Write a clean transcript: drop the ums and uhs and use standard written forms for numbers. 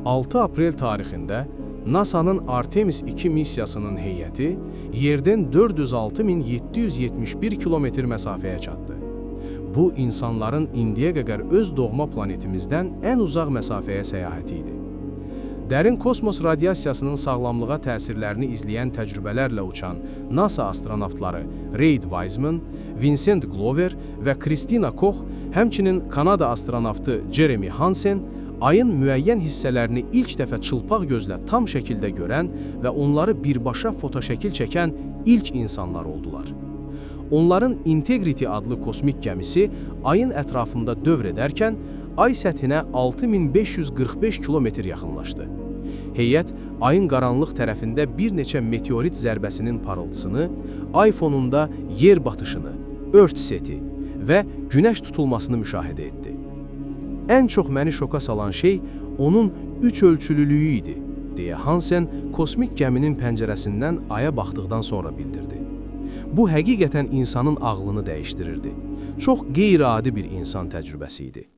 6 aprel tarixində NASA'nın Artemis 2 missiyasının heyəti yerdən 406.771 kilometr məsafəyə çatdı. Bu, insanların indiyə qədər öz doğma planetimizdən ən uzaq məsafəyə səyahəti idi. Dərin kosmos radiasiyasının sağlamlığa təsirlərini izləyən təcrübələrlə uçan NASA astronavtları Reid Wiseman, Vincent Glover və Christina Koch, həmçinin Kanada astronavtı Jeremy Hansen, ayın müəyyən hissələrini ilk dəfə çılpaq gözlə tam şəkildə görən və onları birbaşa fotoşəkil çəkən ilk insanlar oldular. Onların Integrity adlı kosmik gəmisi ayın ətrafında dövr edərkən, ay səthinə 6545 kilometr yaxınlaşdı. Heyət, ayın qaranlıq tərəfində bir neçə meteorit zərbəsinin parıltısını, ay fonunda yer batışını, ört seti və günəş tutulmasını müşahidə etdi. Ən çox məni şoka salan şey onun üç ölçülülüyü idi, deyə Hansen kosmik gəminin pəncərəsindən aya baxdıqdan sonra bildirdi. Bu, həqiqətən insanın ağlını dəyişdirirdi. Çox qeyri-adi bir insan təcrübəsi idi.